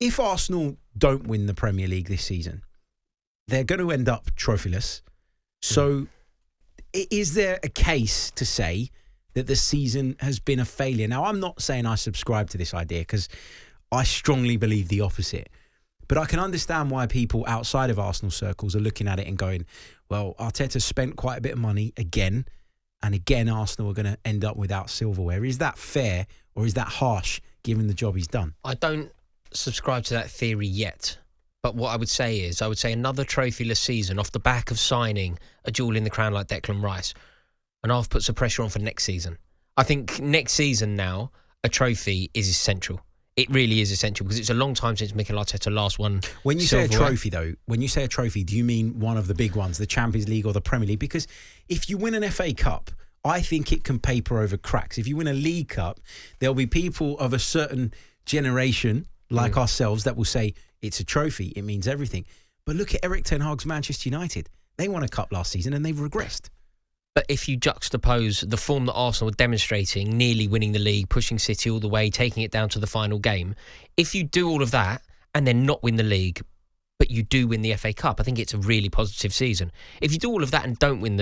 if Arsenal don't win the Premier League this season, they're going to end up trophyless. So is there a case to say that the season has been a failure? Now, I'm not saying I subscribe to this idea because I strongly believe the opposite. But I can understand why people outside of Arsenal circles are looking at it and going, well, Arteta spent quite a bit of money again, and again Arsenal are going to end up without silverware. Is that fair or is that harsh given the job he's done? I don't subscribe to that theory yet. But what I would say is, another trophyless season off the back of signing a jewel in the crown like Declan Rice, and I've put some pressure on for next season. I think next season now, a trophy is essential. It really is essential because it's a long time since Mikel Arteta last won. When you say a trophy, though, do you mean one of the big ones, the Champions League or the Premier League? Because if you win an FA Cup, I think it can paper over cracks. If you win a League Cup, there'll be people of a certain generation like ourselves that will say it's a trophy, it means everything. But look at Eric Ten Hag's Manchester United. They won a cup last season and they've regressed. But if you juxtapose the form that Arsenal were demonstrating, nearly winning the league, pushing City all the way, taking it down to the final game, if you do all of that and then not win the league, but you do win the FA Cup, I think it's a really positive season. If you do all of that and don't win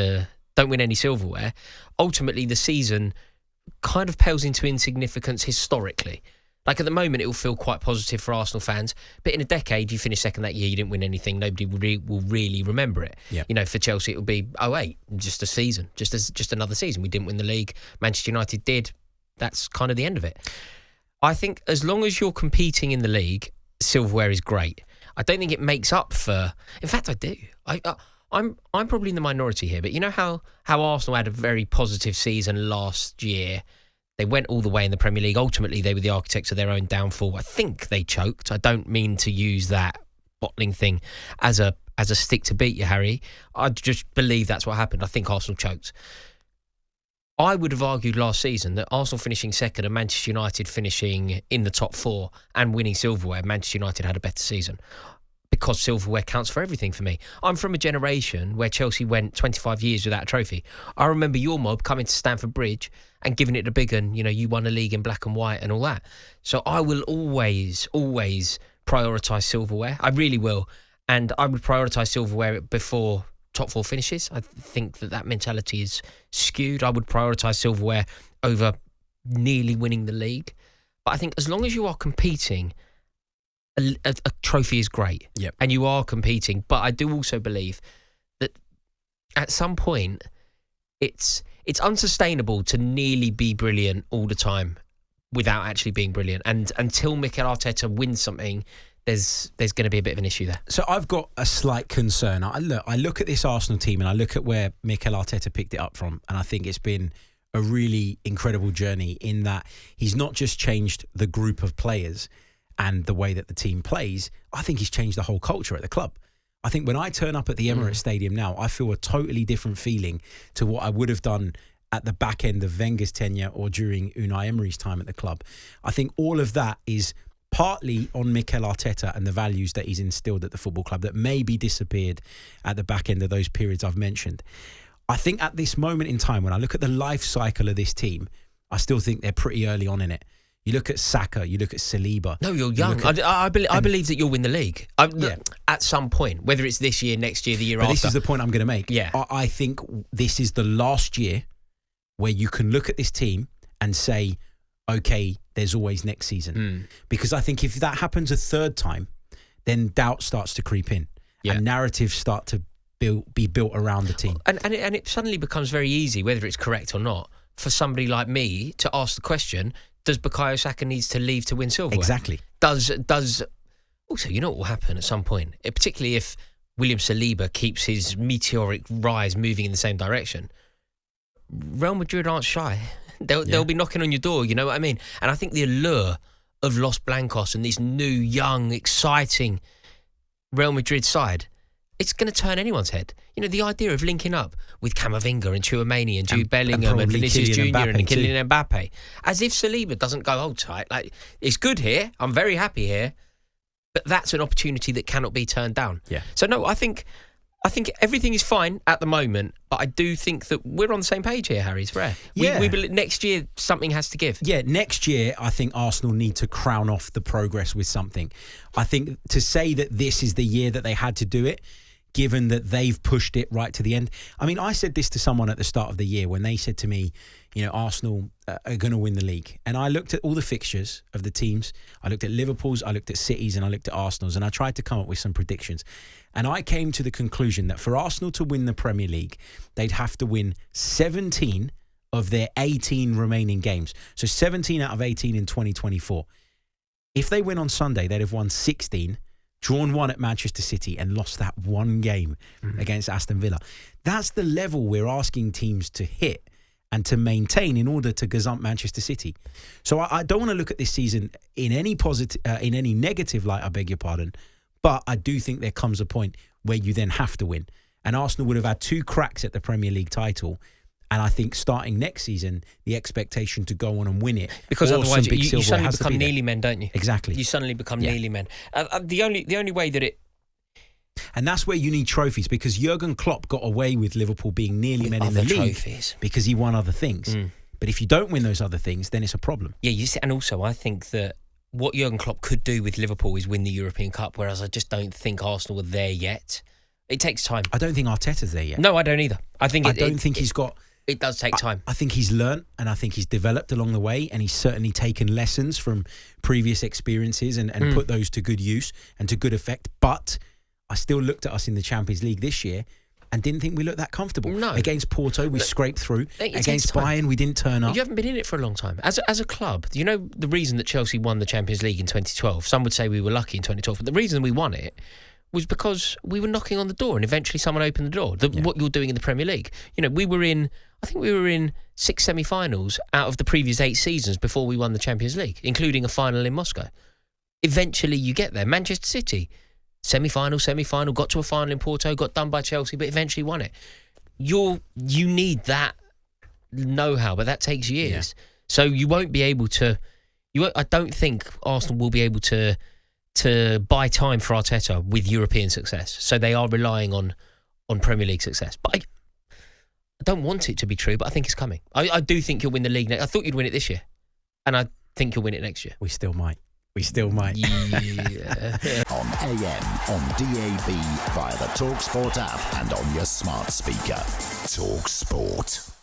any silverware, ultimately the season kind of pales into insignificance historically. Like at the moment, it will feel quite positive for Arsenal fans. But in a decade, you finish second that year, you didn't win anything. Nobody will really remember it. Yep. You know, for Chelsea, it will be 08, just a season, just another season. We didn't win the league. Manchester United did. That's kind of the end of it. I think as long as you're competing in the league, silverware is great. I don't think it makes up for. In fact, I do. I'm probably in the minority here. But you know how Arsenal had a very positive season last year. They went all the way in the Premier League. Ultimately, they were the architects of their own downfall. I think they choked. I don't mean to use that bottling thing as a stick to beat you, Harry. I just believe that's what happened. I think Arsenal choked. I would have argued last season that Arsenal finishing second and Manchester United finishing in the top four and winning silverware, Manchester United had a better season. Because silverware counts for everything for me. I'm from a generation where Chelsea went 25 years without a trophy. I remember your mob coming to Stamford Bridge and giving it a big one. You know, you won a league in black and white and all that. So I will always prioritise silverware. I really will. And I would prioritise silverware before top four finishes. I think that mentality is skewed. I would prioritise silverware over nearly winning the league. But I think as long as you are competing, a trophy is great. Yep. And you are competing. But I do also believe that at some point it's unsustainable to nearly be brilliant all the time without actually being brilliant. And until Mikel Arteta wins something, there's going to be a bit of an issue there. So I've got a slight concern. I look at this Arsenal team and I look at where Mikel Arteta picked it up from, and I think it's been a really incredible journey in that he's not just changed the group of players and the way that the team plays, I think he's changed the whole culture at the club. I think when I turn up at the Emirates Stadium now, I feel a totally different feeling to what I would have done at the back end of Wenger's tenure or during Unai Emery's time at the club. I think all of that is partly on Mikel Arteta and the values that he's instilled at the football club that maybe disappeared at the back end of those periods I've mentioned. I think at this moment in time, when I look at the life cycle of this team, I still think they're pretty early on in it. You look at Saka, you look at Saliba. No, you're young. I believe that you'll win the league at some point, whether it's this year, next year, the year after. This is the point I'm going to make. Yeah. I think this is the last year where you can look at this team and say, okay, there's always next season. Because I think if that happens a third time, then doubt starts to creep in and narratives start to be built around the team. And it suddenly becomes very easy, whether it's correct or not, for somebody like me to ask the question, does Bukayo Saka needs to leave to win silverware? Exactly. Does also, you know what will happen at some point, particularly if William Saliba keeps his meteoric rise moving in the same direction. Real Madrid aren't shy. They'll be knocking on your door, you know what I mean? And I think the allure of Los Blancos and this new, young, exciting Real Madrid side, it's going to turn anyone's head. You know, the idea of linking up with Camavinga and Tchouaméni and Jude Bellingham and Vinicius Jr. and Kylian Mbappe, as if Saliba doesn't go, hold tight. Like, it's good here. I'm very happy here. But that's an opportunity that cannot be turned down. Yeah. So, no, I think I think everything is fine at the moment, but I do think that we're on the same page here, Harry. It's rare. Yeah. We believe next year something has to give. Yeah, next year I think Arsenal need to crown off the progress with something. I think to say that this is the year that they had to do it, given that they've pushed it right to the end. I mean, I said this to someone at the start of the year when they said to me, Arsenal are going to win the league. And I looked at all the fixtures of the teams. I looked at Liverpool's, I looked at City's, and I looked at Arsenal's, and I tried to come up with some predictions. And I came to the conclusion that for Arsenal to win the Premier League, they'd have to win 17 of their 18 remaining games. So 17 out of 18 in 2024. If they win on Sunday, they'd have won 16, drawn 1 at Manchester City, and lost that one game against Aston Villa. That's the level we're asking teams to hit and to maintain in order to gazump Manchester City. So I don't want to look at this season in any positive, in any negative light, I beg your pardon, but I do think there comes a point where you then have to win. And Arsenal would have had 2 cracks at the Premier League title. And I think starting next season, the expectation to go on and win it, because otherwise you suddenly become become nearly men, don't you? Exactly. You suddenly become nearly men. The only way that it... And that's where you need trophies, because Jurgen Klopp got away with Liverpool being nearly men in the league because he won other things. But if you don't win those other things, then it's a problem. Yeah, you see, and also I think that what Jurgen Klopp could do with Liverpool is win the European Cup, whereas I just don't think Arsenal are there yet. It takes time. I don't think Arteta's there yet. No, I don't either. I don't think he's got... It does take time. I think he's learnt, and I think he's developed along the way, and he's certainly taken lessons from previous experiences and put those to good use and to good effect. But I still looked at us in the Champions League this year and didn't think we looked that comfortable. No. Against Porto, we scraped through. Against Bayern, we didn't turn up. You haven't been in it for a long time. As a club, you know the reason that Chelsea won the Champions League in 2012? Some would say we were lucky in 2012, but the reason we won it was because we were knocking on the door and eventually someone opened the door. What you're doing in the Premier League. I think we were in 6 semi-finals out of the previous 8 seasons before we won the Champions League, including a final in Moscow. Eventually you get there. Manchester City, semi-final, got to a final in Porto, got done by Chelsea, but eventually won it. You need that know-how, but that takes years. Yeah. So you won't be able to... I don't think Arsenal will be able to buy time for Arteta with European success. So they are relying on Premier League success. But I don't want it to be true, but I think it's coming. I do think you'll win the league. I thought you'd win it this year, and I think you'll win it next year. We still might. Yeah. On AM, on DAB, via the talkSPORT app and on your smart speaker. talkSPORT.